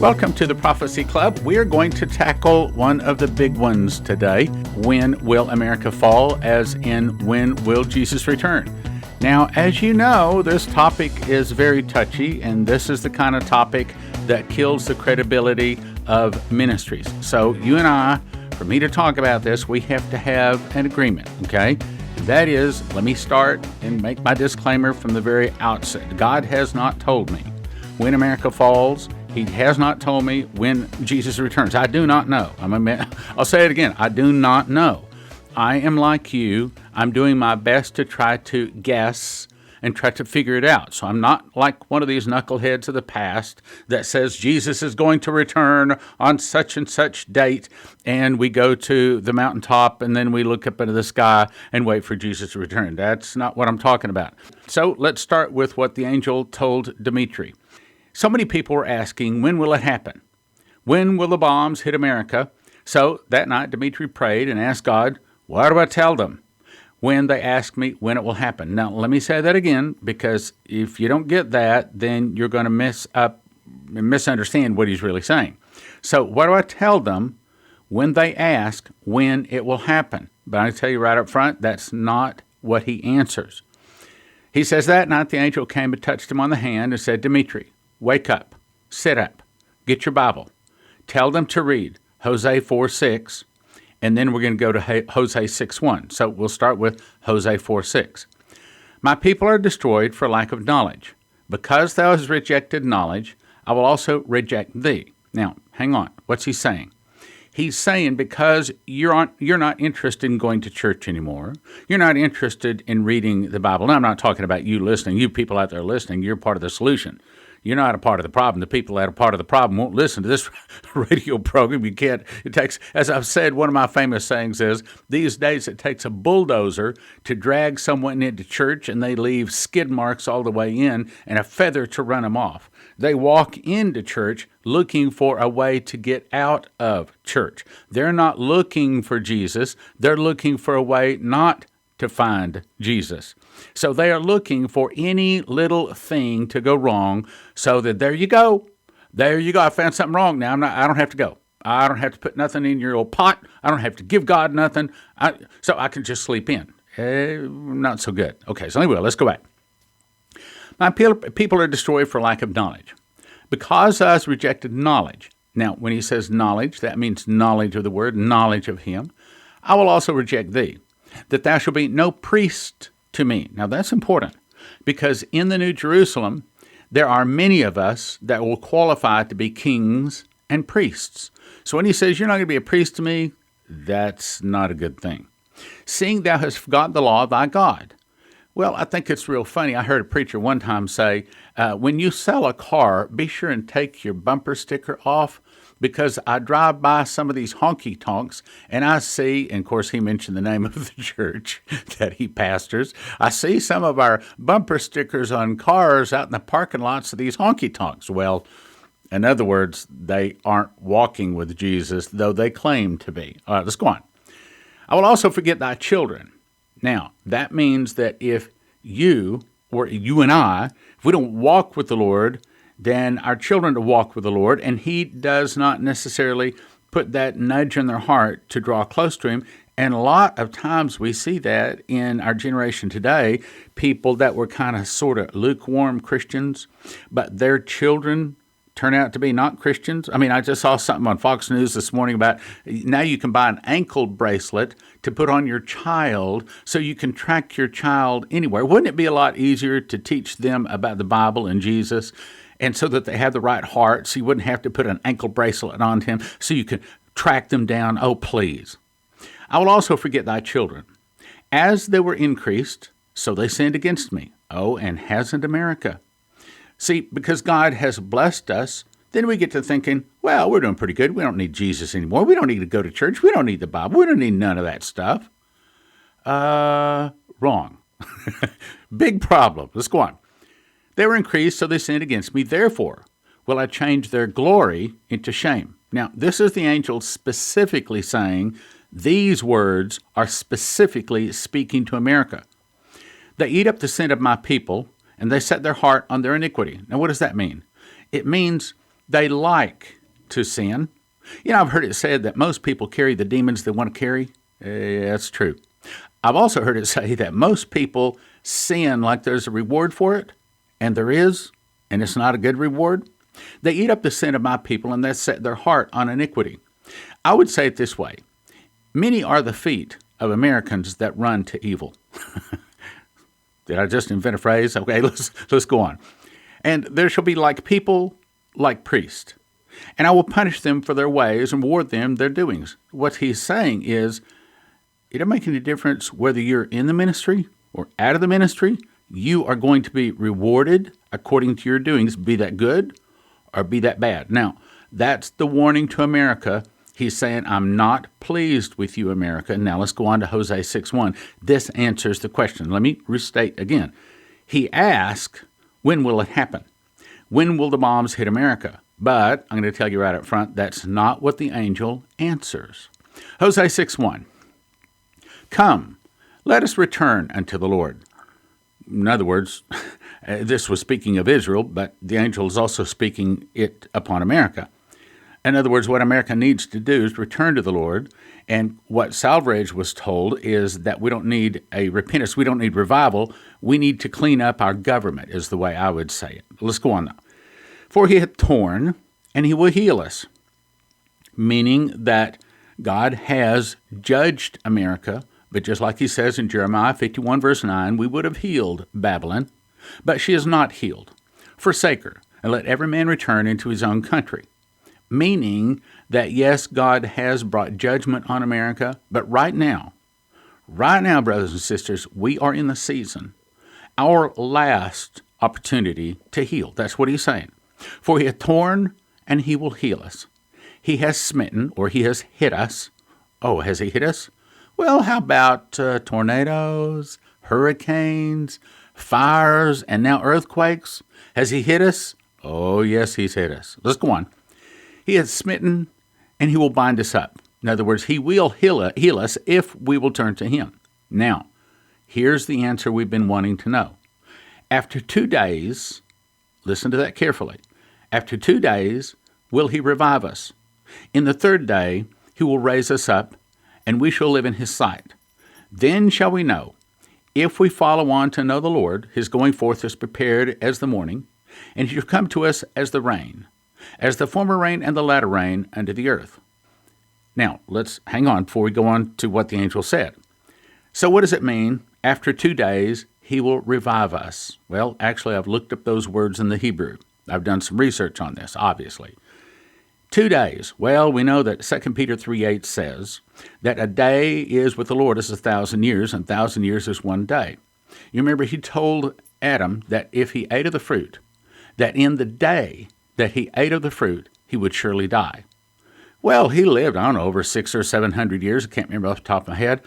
Welcome to the Prophecy Club. We're going to tackle one of the big ones today. When will America fall? As in, when will Jesus return? Now, as you know, this topic is very touchy, and this is the kind of topic that kills the credibility of ministries. So you and I, for me to talk about this, we have to have an agreement, okay? That is, let me start and make my disclaimer from the very outset. God has not told me when America falls. He has not told me when Jesus returns. I do not know. I'll say it again. I do not know. I am like you. I'm doing my best to try to guess and try to figure it out. So I'm not like one of these knuckleheads of the past that says Jesus is going to return on such and such date, and we go to the mountaintop and then we look up into the sky and wait for Jesus to return. That's not what I'm talking about. So let's start with what the angel told Dumitru. So many people were asking, when will it happen? When will the bombs hit America? So that night, Dumitru prayed and asked God, what do I tell them when they ask me when it will happen? Now, let me say that again, because if you don't get that, then you're going to misunderstand what he's really saying. So what do I tell them when they ask when it will happen? But I tell you right up front, that's not what he answers. He says that night the angel came and touched him on the hand and said, Dumitru, wake up, sit up, get your Bible, tell them to read Hosea 4:6, and then we're going to go to Hosea 6:1. So we'll start with Hosea 4:6. My people are destroyed for lack of knowledge. Because thou hast rejected knowledge, I will also reject thee. Now, hang on. What's he saying? He's saying because you're not interested in going to church anymore. You're not interested in reading the Bible. Now, I'm not talking about you listening. You people out there listening, you're part of the solution. You're not a part of the problem. The people that are part of the problem won't listen to this radio program. You can't. It takes, as I've said, one of my famous sayings is, these days it takes a bulldozer to drag someone into church, and they leave skid marks all the way in and a feather to run them off. They walk into church looking for a way to get out of church. They're not looking for Jesus. They're looking for a way not to find Jesus. So they are looking for any little thing to go wrong so that there you go. There you go. I found something wrong now. I don't have to go. I don't have to put nothing in your old pot. I don't have to give God nothing. So I can just sleep in. Not so good. Okay, so anyway, let's go back. My people are destroyed for lack of knowledge. Because thou hast rejected knowledge. Now, when he says knowledge, that means knowledge of the word, knowledge of him. I will also reject thee, that thou shalt be no priest to me. Now, that's important, because in the New Jerusalem, there are many of us that will qualify to be kings and priests. So when he says, you're not going to be a priest to me, that's not a good thing. Seeing thou hast forgotten the law of thy God. Well, I think it's real funny. I heard a preacher one time say, when you sell a car, be sure and take your bumper sticker off, because I drive by some of these honky-tonks, and I see, and of course he mentioned the name of the church that he pastors, I see some of our bumper stickers on cars out in the parking lots of these honky-tonks. Well, in other words, they aren't walking with Jesus, though they claim to be. All right, let's go on. I will also forget thy children. Now, that means that if you, or you and I, if we don't walk with the Lord, then our children to walk with the Lord, and he does not necessarily put that nudge in their heart to draw close to him. And a lot of times we see that in our generation today, people that were kind of sort of lukewarm Christians, but their children turn out to be not Christians. I mean, I just saw something on Fox News this morning about now you can buy an ankle bracelet to put on your child so you can track your child anywhere. Wouldn't it be a lot easier to teach them about the Bible and Jesus, and so that they have the right heart, so you wouldn't have to put an ankle bracelet on him, so you can track them down? Oh, please. I will also forget thy children. As they were increased, so they sinned against me. Oh, and hasn't America? See, because God has blessed us, then we get to thinking, well, we're doing pretty good. We don't need Jesus anymore. We don't need to go to church. We don't need the Bible. We don't need none of that stuff. Wrong. Big problem. Let's go on. They were increased, so they sinned against me. Therefore, will I change their glory into shame. Now, this is the angel specifically saying these words are specifically speaking to America. They eat up the sin of my people, and they set their heart on their iniquity. Now, what does that mean? It means They like to sin. I've heard it said that most people carry the demons they want to carry. That's true. I've also heard it say that most people sin like there's a reward for it, and there is, and it's not a good reward. They eat up the sin of my people, and they set their heart on iniquity. I would say it this way. Many are the feet of Americans that run to evil. Did I just invent a phrase? Okay, let's go on. And there shall be like people, like priests. And I will punish them for their ways and reward them their doings. What he's saying is, it doesn't make any difference whether you're in the ministry or out of the ministry. You are going to be rewarded according to your doings, be that good or be that bad. Now, that's the warning to America. He's saying, I'm not pleased with you, America. Now, let's go on to Hosea 6:1. This answers the question. Let me restate again. He asked, when will it happen? When will the bombs hit America? But I'm going to tell you right up front, that's not what the angel answers. Hosea 6:1. Come, let us return unto the Lord. In other words, this was speaking of Israel, but the angel is also speaking it upon America. In other words, what America needs to do is return to the Lord. And what Salvage was told is that we don't need a repentance. We don't need revival. We need to clean up our government, is the way I would say it. Let's go on now. For he hath torn, and he will heal us. Meaning that God has judged America, but just like he says in Jeremiah 51, verse 9, we would have healed Babylon, but she is not healed. Forsake her, and let every man return into his own country. Meaning that, yes, God has brought judgment on America, but right now, brothers and sisters, we are in the season, our last opportunity to heal. That's what he's saying. For he hath torn, and he will heal us. He has smitten, or he has hit us. Oh, has he hit us? Well, how about tornadoes, hurricanes, fires, and now earthquakes? Has he hit us? Oh, yes, he's hit us. Let's go on. He has smitten, and he will bind us up. In other words, he will heal us if we will turn to him. Now, here's the answer we've been wanting to know. After 2 days, listen to that carefully. After 2 days, will he revive us? In the third day, he will raise us up, and we shall live in his sight. Then shall we know, if we follow on to know the Lord, his going forth is prepared as the morning, and he shall come to us as the rain, as the former rain and the latter rain unto the earth. Now, let's hang on before we go on to what the angel said. So what does it mean? After 2 days, he will revive us. Well, actually, I've looked up those words in the Hebrew. I've done some research on this, obviously. 2 days. Well, we know that 2 Peter 3:8 says that a day is with the Lord as 1,000 years, and 1,000 years is 1 day. You remember he told Adam that if he ate of the fruit, that in the day that he ate of the fruit, he would surely die. Well, he lived, I don't know, over 600 or 700 years. I can't remember off the top of my head.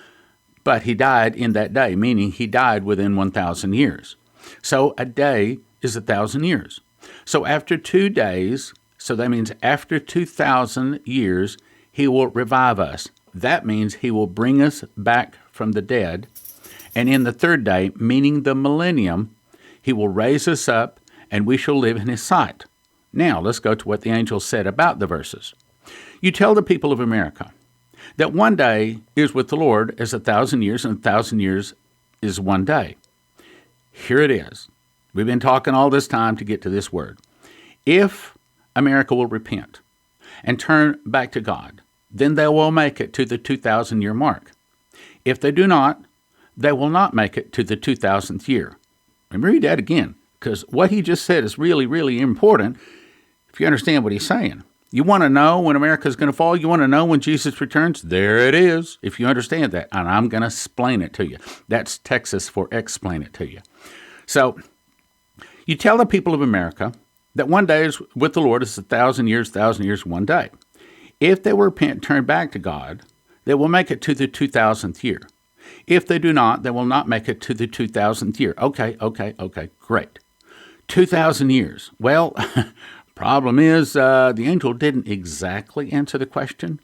But he died in that day, meaning he died within 1,000 years. So a day is 1,000 years. So after 2 days, so that means after 2,000 years, he will revive us. That means he will bring us back from the dead. And in the third day, meaning the millennium, he will raise us up, and we shall live in his sight. Now, let's go to what the angel said about the verses. You tell the people of America that 1 day is with the Lord as 1,000 years, and 1,000 years is 1 day. Here it is. We've been talking all this time to get to this word. If America will repent and turn back to God, then they will make it to the 2,000-year mark. If they do not, they will not make it to the 2,000th year. And read that again, because what he just said is really, really important if you understand what he's saying. You want to know when America is going to fall? You want to know when Jesus returns? There it is, if you understand that. And I'm going to explain it to you. That's Texas for explain it to you. So you tell the people of America that 1 day is with the Lord is 1,000 years, 1 day. If they will repent and turn back to God, they will make it to the 2,000th year. If they do not, they will not make it to the 2,000th year. Okay, great. 2,000 years. Well, problem is the angel didn't exactly answer the question,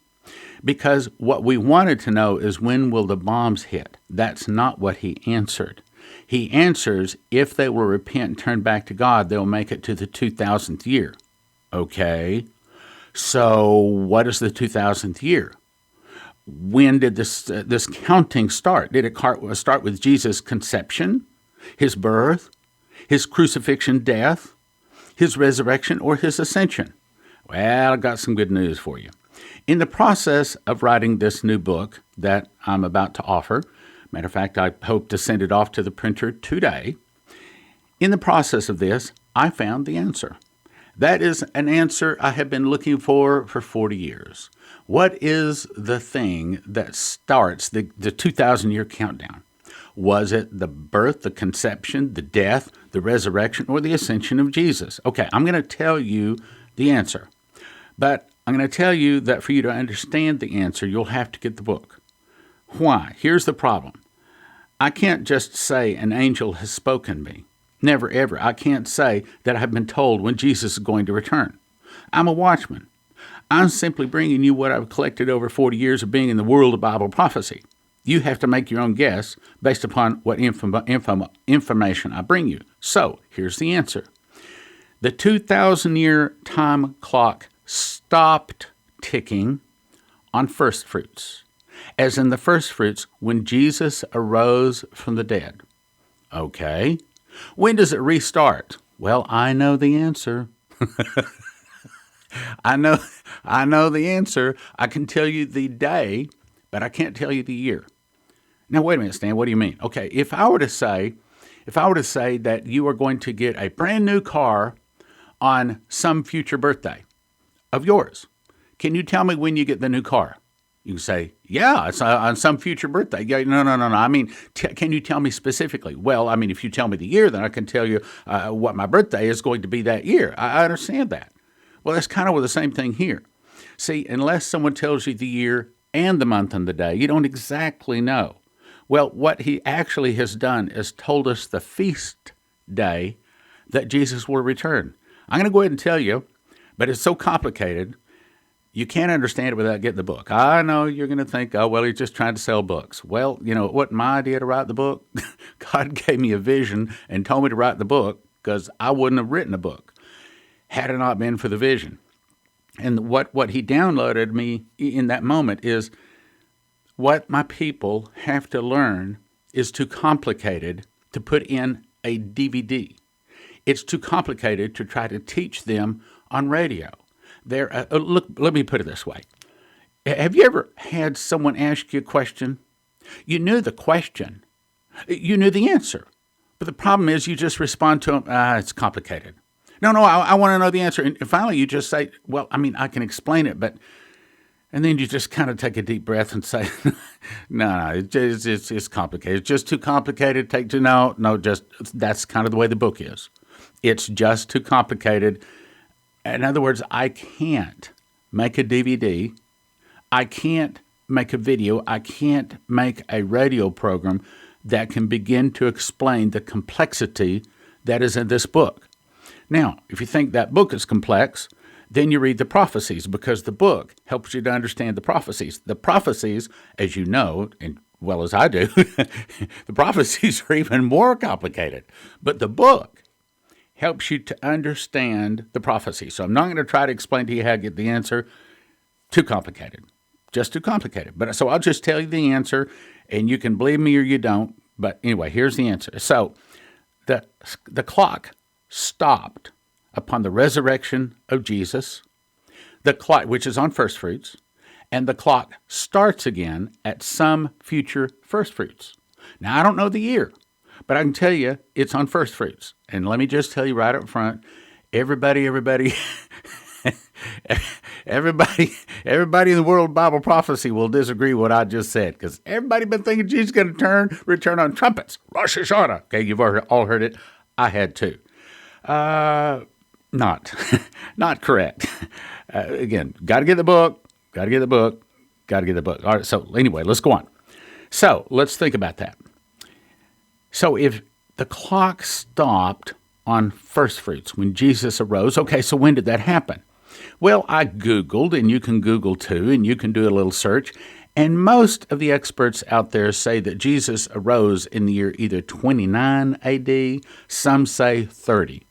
because what we wanted to know is when will the bombs hit? That's not what he answered. He answers, if they will repent and turn back to God, they'll make it to the 2,000th year. Okay, so what is the 2000th year? When did this counting start? Did it start with Jesus' conception, his birth, his crucifixion, death, his resurrection, or his ascension? Well, I got some good news for you. In the process of writing this new book that I'm about to offer, matter of fact, I hope to send it off to the printer today. In the process of this, I found the answer. That is an answer I have been looking for 40 years. What is the thing that starts the 2,000-year countdown? Was it the birth, the conception, the death, the resurrection, or the ascension of Jesus? Okay, I'm going to tell you the answer. But I'm going to tell you that for you to understand the answer, you'll have to get the book. Why? Here's the problem. I can't just say an angel has spoken to me. Never, ever. I can't say that I've been told when Jesus is going to return. I'm a watchman. I'm simply bringing you what I've collected over 40 years of being in the world of Bible prophecy. You have to make your own guess based upon what information I bring you. So, here's the answer. The 2,000-year time clock stopped ticking on first fruits, as in the first fruits when Jesus arose from the dead. Okay. When does it restart? Well, I know the answer. I know the answer. I can tell you the day, but I can't tell you the year. Now, wait a minute, Stan, what do you mean? Okay, if I were to say that you are going to get a brand new car on some future birthday of yours, can you tell me when you get the new car? You can say, yeah, it's on some future birthday. Yeah, no. I mean, can you tell me specifically? Well, I mean, if you tell me the year, then I can tell you what my birthday is going to be that year. I understand that. Well, that's kind of the same thing here. See, unless someone tells you the year and the month and the day, you don't exactly know. Well, what he actually has done is told us the feast day that Jesus will return. I'm going to go ahead and tell you, but it's so complicated, you can't understand it without getting the book. I know you're going to think, oh, well, he's just trying to sell books. Well, you know, it wasn't my idea to write the book. God gave me a vision and told me to write the book because I wouldn't have written a book had it not been for the vision. And what he downloaded me in that moment is what my people have to learn is too complicated to put in a DVD. It's too complicated to try to teach them on radio. Look, let me put it this way. Have you ever had someone ask you a question? You knew the question. You knew the answer. But the problem is you just respond to them, it's complicated. No, I want to know the answer. And finally you just say, well, I mean, I can explain it, but... And then you just kind of take a deep breath and say, no, it's complicated. It's just too complicated. That's kind of the way the book is. It's just too complicated. In other words, I can't make a DVD. I can't make a video. I can't make a radio program that can begin to explain the complexity that is in this book. Now, if you think that book is complex, then you read the prophecies because the book helps you to understand the prophecies. The prophecies, as you know, and well as I do, the prophecies are even more complicated. But the book helps you to understand the prophecy. So I'm not going to try to explain to you how to get the answer. Too complicated. Just too complicated. But so I'll just tell you the answer, and you can believe me or you don't. But anyway, here's the answer. So the clock stopped upon the resurrection of Jesus, the clock, which is on first fruits, and the clock starts again at some future first fruits. Now, I don't know the year, but I can tell you it's on first fruits. And let me just tell you right up front, everybody in the world of Bible prophecy will disagree with what I just said, because everybody been thinking Jesus is going to return on trumpets. Rosh Hashanah. Okay, you've all heard it. I had too. Not correct. Again, got to get the book. All right, so anyway, let's go on. So let's think about that. So if the clock stopped on first fruits when Jesus arose, okay, so when did that happen? Well, I Googled, and you can Google too, and you can do a little search, and most of the experts out there say that Jesus arose in the year either 29 AD, some say 30.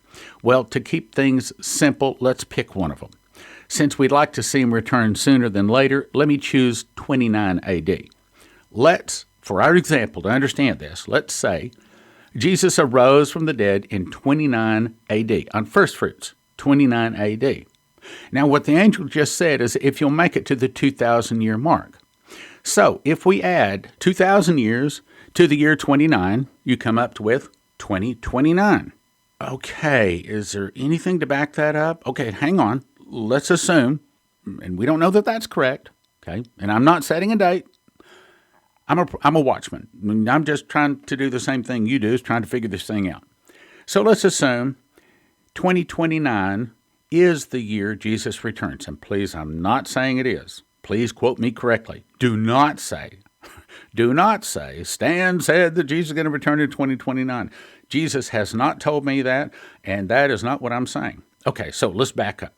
Well, to keep things simple, let's pick one of them. Since we'd like to see him return sooner than later, let me choose 29 AD. Let's, for our example, to understand this, let's say Jesus arose from the dead in 29 AD, on first fruits, 29 AD. Now, what the angel just said is if you'll make it to the 2,000-year mark. So, if we add 2,000 years to the year 29, you come up with 2029. Okay, is there anything to back that up? Okay, hang on. Let's assume, and we don't know that that's correct, okay, and I'm not setting a date. I'm a watchman. I'm just trying to do the same thing you do, is trying to figure this thing out. So let's assume 2029 is the year Jesus returns. And please, I'm not saying it is. Please quote me correctly. Do not say, Stan said that Jesus is going to return in 2029. Jesus has not told me that, and that is not what I'm saying. Okay, so let's back up.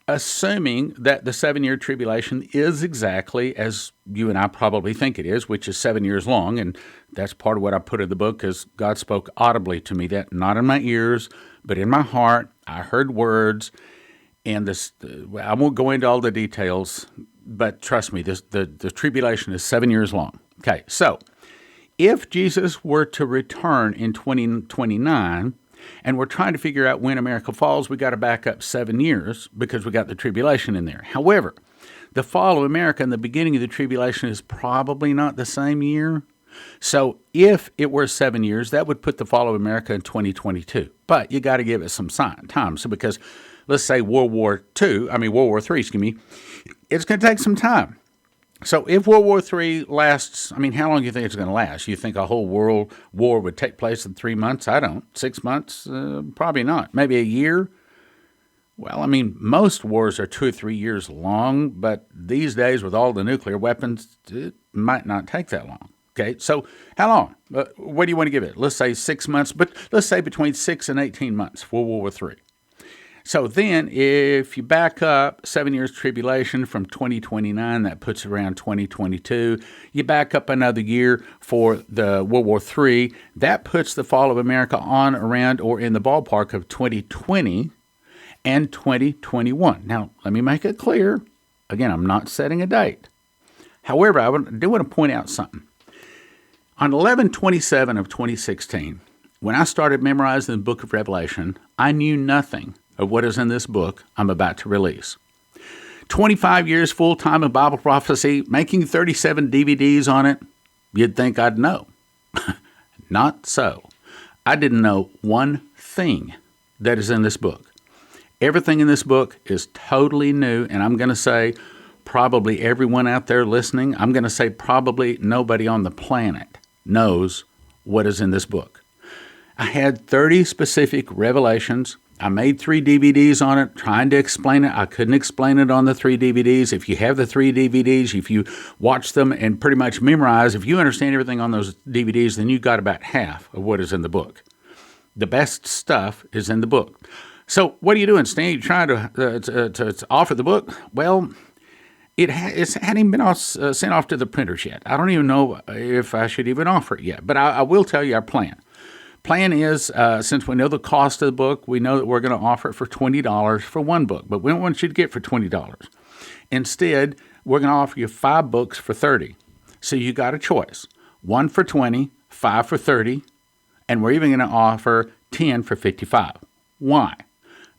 Assuming that the 7-year tribulation is exactly as you and I probably think it is, which is 7 years long, and that's part of what I put in the book, because God spoke audibly to me, that not in my ears, but in my heart. I heard words, and I won't go into all the details, but trust me, the tribulation is 7 years long. Okay, so if Jesus were to return in 2029, and we're trying to figure out when America falls, we got to back up 7 years because we got the tribulation in there. However, the fall of America and the beginning of the tribulation is probably not the same year. So if it were 7 years, that would put the fall of America in 2022. But you got to give it some time. So because let's say World War III, it's going to take some time. So if World War III lasts, how long do you think it's going to last? You think a whole world war would take place in 3 months? I don't. 6 months? Probably not. Maybe a year? Well, most wars are 2 or 3 years long, but these days with all the nuclear weapons, it might not take that long. Okay, so how long? What do you want to give it? Let's say 6 months, but let's say between 6 and 18 months for World War III. So then if you back up 7 years tribulation from 2029, that puts it around 2022. You back up another year for the World War III, that puts the fall of America on around or in the ballpark of 2020 and 2021. Now, let me make it clear. Again, I'm not setting a date. However, I do want to point out something. On 11/27 of 2016, when I started memorizing the book of Revelation, I knew nothing of what is in this book I'm about to release. 25 years full-time in Bible prophecy, making 37 DVDs on it, you'd think I'd know. Not so. I didn't know one thing that is in this book. Everything in this book is totally new, and I'm going to say probably everyone out there listening, I'm going to say probably nobody on the planet knows what is in this book. I had 30 specific revelations. I made 3 DVDs on it, trying to explain it. I couldn't explain it on the 3 DVDs. If you have the 3 DVDs, if you watch them and pretty much memorize, if you understand everything on those DVDs, then you got about half of what is in the book. The best stuff is in the book. So what are you doing, Stan? You trying to offer the book? Well, it hadn't even been sent off to the printers yet. I don't even know if I should even offer it yet, but I will tell you our plan. Plan is, since we know the cost of the book, we know that we're going to offer it for $20 for one book, but we don't want you to get it for $20. Instead, we're going to offer you 5 books for $30. So you got a choice. 1 for $20, 5 for $30, and we're even going to offer 10 for $55. Why?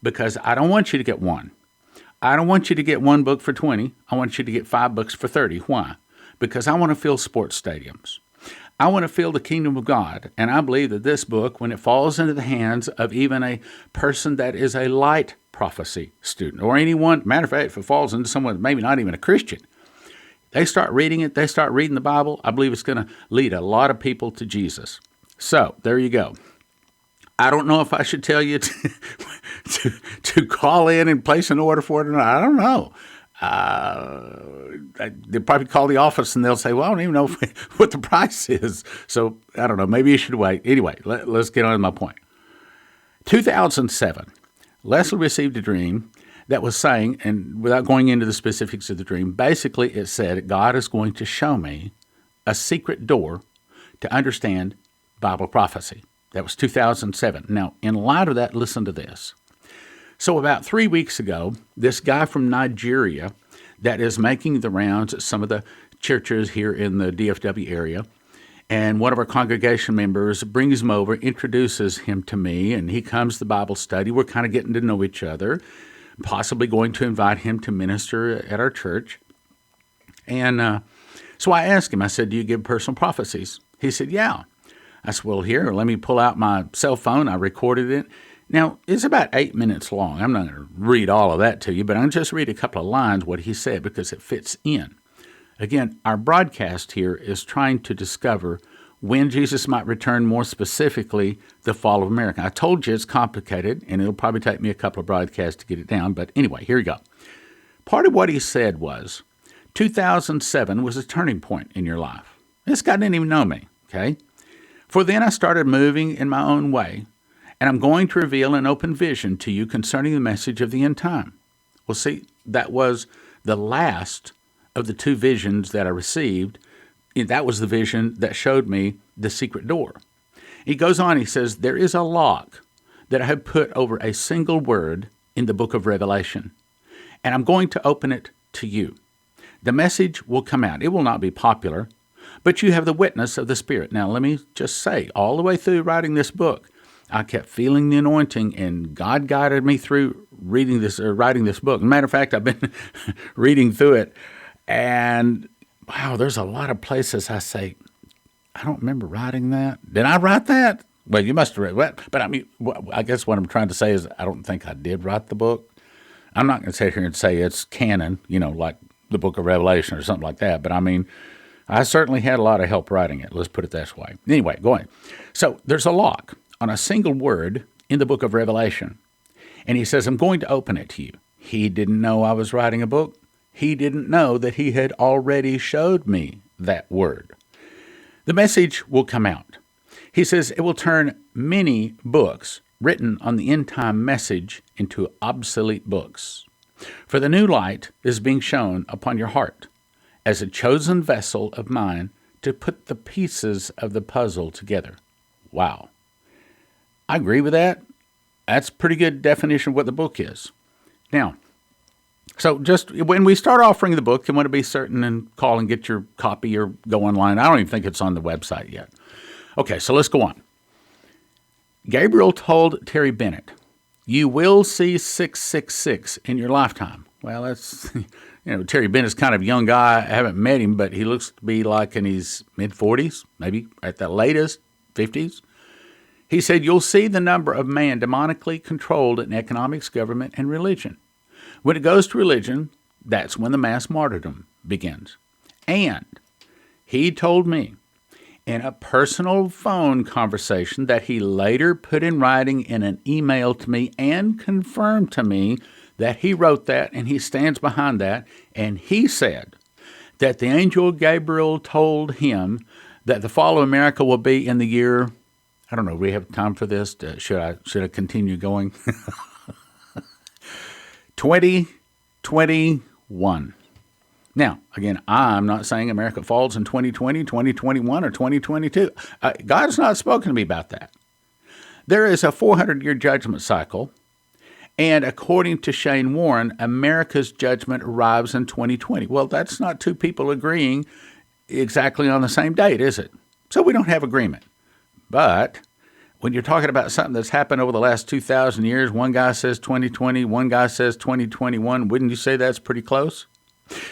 Because I don't want you to get one. I don't want you to get 1 book for $20. I want you to get 5 books for $30. Why? Because I want to fill sports stadiums. I want to feel the kingdom of God, and I believe that this book, when it falls into the hands of even a person that is a light prophecy student, or anyone, matter of fact, if it falls into someone maybe not even a Christian, they start reading it, they start reading the Bible, I believe it's going to lead a lot of people to Jesus. So, there you go. I don't know if I should tell you to call in and place an order for it or not. I don't know. They'll probably call the office and they'll say, well, I don't even know what the price is. So I don't know. Maybe you should wait. Anyway, let's get on to my point. 2007, Leslie received a dream that was saying, and without going into the specifics of the dream, basically it said, God is going to show me a secret door to understand Bible prophecy. That was 2007. Now, in light of that, listen to this. So about 3 weeks ago, this guy from Nigeria that is making the rounds at some of the churches here in the DFW area, and one of our congregation members brings him over, introduces him to me, and he comes to Bible study. We're kind of getting to know each other, possibly going to invite him to minister at our church. And so I asked him, I said, do you give personal prophecies? He said, yeah. I said, well, here, let me pull out my cell phone. I recorded it. Now, it's about 8 minutes long. I'm not going to read all of that to you, but I'll just read a couple of lines what he said because it fits in. Again, our broadcast here is trying to discover when Jesus might return, more specifically, the fall of America. I told you it's complicated, and it'll probably take me a couple of broadcasts to get it down, but anyway, here you go. Part of what he said was, 2007 was a turning point in your life. This guy didn't even know me, okay? For then I started moving in my own way, and I'm going to reveal an open vision to you concerning the message of the end time. Well, see, that was the last of the two visions that I received. That was the vision that showed me the secret door. He goes on, he says, there is a lock that I have put over a single word in the book of Revelation, and I'm going to open it to you. The message will come out. It will not be popular, but you have the witness of the Spirit. Now, let me just say, all the way through writing this book, I kept feeling the anointing, and God guided me through writing this book. As a matter of fact, I've been reading through it, and wow, there's a lot of places I say, I don't remember writing that. Did I write that? Well, you must have read it. But I mean, I guess what I'm trying to say is I don't think I did write the book. I'm not going to sit here and say it's canon, like the book of Revelation or something like that. But I mean, I certainly had a lot of help writing it. Let's put it this way. Anyway, go ahead. So there's a lock on a single word in the book of Revelation. And he says, I'm going to open it to you. He didn't know I was writing a book. He didn't know that he had already showed me that word. The message will come out. He says it will turn many books written on the end time message into obsolete books. For the new light is being shown upon your heart as a chosen vessel of mine to put the pieces of the puzzle together. Wow. I agree with that. That's a pretty good definition of what the book is. Now, so just when we start offering the book, you want to be certain and call and get your copy or go online. I don't even think it's on the website yet. Okay, so let's go on. Gabriel told Terry Bennett, you will see 666 in your lifetime. Well, that's, Terry Bennett's kind of a young guy. I haven't met him, but he looks to be like in his mid-40s, maybe at the latest 50s. He said, you'll see the number of man demonically controlled in economics, government, and religion. When it goes to religion, that's when the mass martyrdom begins. And he told me in a personal phone conversation that he later put in writing in an email to me and confirmed to me that he wrote that and he stands behind that. And he said that the Angel Gabriel told him that the fall of America will be in the year, I don't know, do we have time for this? Should I continue going? 2021. Now, again, I'm not saying America falls in 2020, 2021, or 2022. God's not spoken to me about that. There is a 400-year judgment cycle, and according to Shane Warren, America's judgment arrives in 2020. Well, that's not two people agreeing exactly on the same date, is it? So we don't have agreement. But when you're talking about something that's happened over the last 2,000 years, one guy says 2020, one guy says 2021, wouldn't you say that's pretty close?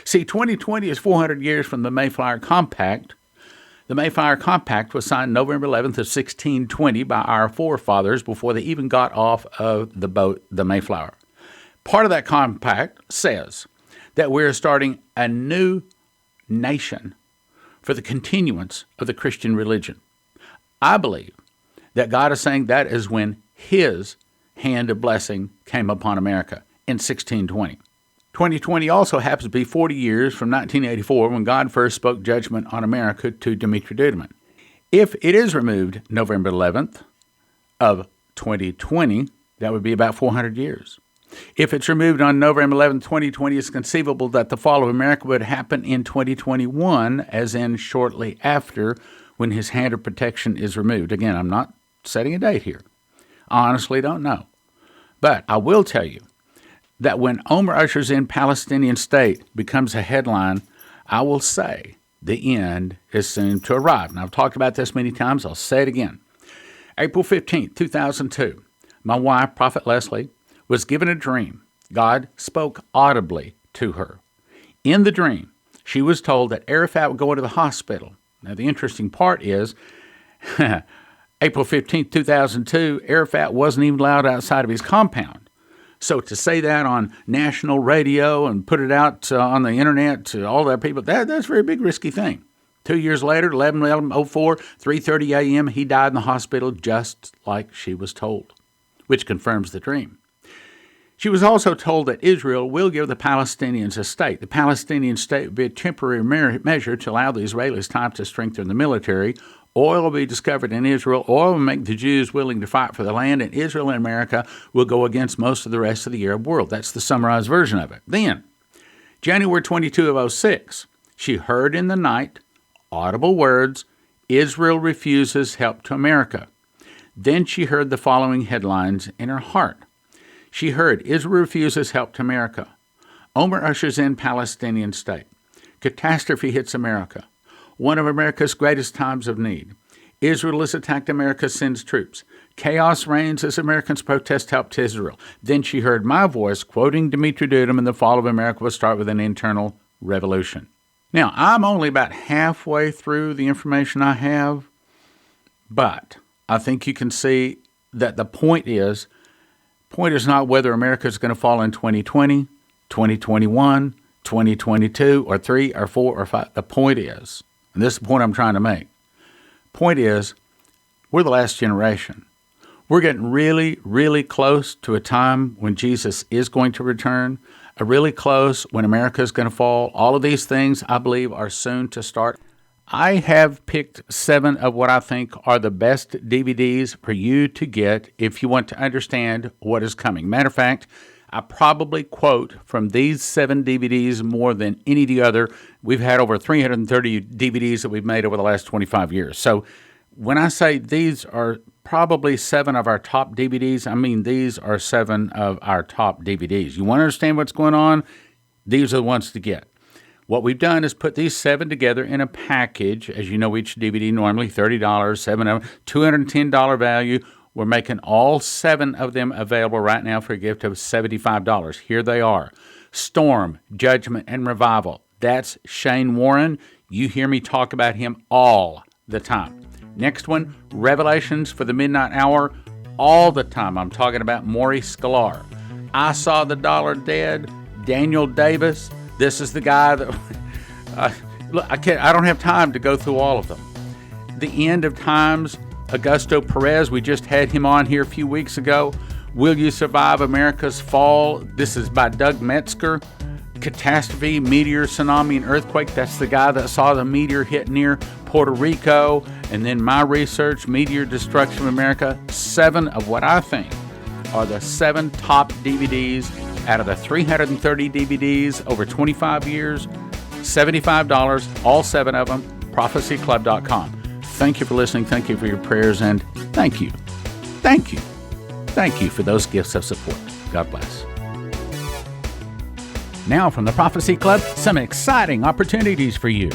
See, 2020 is 400 years from the Mayflower Compact. The Mayflower Compact was signed November 11th of 1620 by our forefathers before they even got off of the boat, the Mayflower. Part of that compact says that we're starting a new nation for the continuance of the Christian religion. I believe that God is saying that is when his hand of blessing came upon America in 1620. 2020 also happens to be 40 years from 1984 when God first spoke judgment on America to Dumitru Duduman. If it is removed November 11th of 2020, that would be about 400 years. If it's removed on November 11th, 2020, it's conceivable that the fall of America would happen in 2021, as in shortly after when his hand of protection is removed. Again, I'm not setting a date here. I honestly don't know. But I will tell you that when Omar ushers in Palestinian state becomes a headline, I will say the end is soon to arrive. And I've talked about this many times. I'll say it again. April 15th, 2002, my wife, Prophet Leslie, was given a dream. God spoke audibly to her. In the dream, she was told that Arafat would go into the hospital. Now, the interesting part is, April 15th, 2002, Arafat wasn't even allowed outside of his compound. So to say that on national radio and put it out on the internet to all their people, that's a very big, risky thing. 2 years later, 11/11/04, 3:30 a.m., he died in the hospital just like she was told, which confirms the dream. She was also told that Israel will give the Palestinians a state. The Palestinian state would be a temporary measure to allow the Israelis time to strengthen the military. Oil will be discovered in Israel. Oil will make the Jews willing to fight for the land, and Israel and America will go against most of the rest of the Arab world. That's the summarized version of it. Then, January 22 of 06, she heard in the night audible words, Israel refuses help to America. Then she heard the following headlines in her heart. She heard, Israel refuses help to America. Omar ushers in Palestinian state. Catastrophe hits America. One of America's greatest times of need. Israel has attacked America, sends troops. Chaos reigns as Americans protest help to Israel. Then she heard my voice quoting Dumitru Duduman, the fall of America will start with an internal revolution. Now, I'm only about halfway through the information I have, but I think you can see that the point is not whether America is going to fall in 2020, 2021, 2022, or 3, or 4, or 5. The point is, and this is the point I'm trying to make, point is, we're the last generation. We're getting really, really close to a time when Jesus is going to return, really close when America is going to fall. All of these things, I believe, are soon to start. I have picked 7 of what I think are the best DVDs for you to get if you want to understand what is coming. Matter of fact, I probably quote from these 7 DVDs more than any of the other. We've had over 330 DVDs that we've made over the last 25 years. So when I say these are probably 7 of our top DVDs, I mean these are 7 of our top DVDs. You want to understand what's going on? These are the ones to get. What we've done is put these 7 together in a package. As you know, each DVD normally $30, 7 of them, $210 value. We're making all 7 of them available right now for a gift of $75. Here they are. Storm, Judgment, and Revival. That's Shane Warren. You hear me talk about him all the time. Next one, Revelations for the Midnight Hour. All the time I'm talking about Maurice Sklar. I Saw the Dollar Dead, Daniel Davis. This is the guy that, look, I don't have time to go through all of them. The End of Times, Augusto Perez, we just had him on here a few weeks ago. Will You Survive America's Fall? This is by Doug Metzger. Catastrophe, Meteor, Tsunami, and Earthquake. That's the guy that saw the meteor hit near Puerto Rico. And then my research, Meteor Destruction of America. 7 of what I think are the 7 top DVDs out of the 330 DVDs over 25 years. $75, all 7 of them, prophecyclub.com. Thank you for listening. Thank you for your prayers. And thank you for those gifts of support. God bless. Now from the Prophecy Club, some exciting opportunities for you.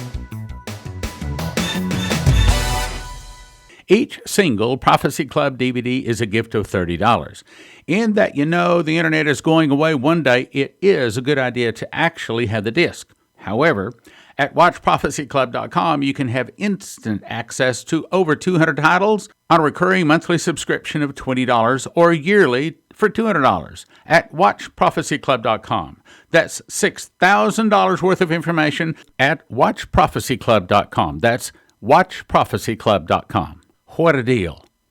Each single Prophecy Club DVD is a gift of $30. In that you know the internet is going away one day, it is a good idea to actually have the disc. However, at watchprophecyclub.com, you can have instant access to over 200 titles on a recurring monthly subscription of $20 or yearly for $200 at watchprophecyclub.com. That's $6,000 worth of information at watchprophecyclub.com. That's watchprophecyclub.com. What a deal.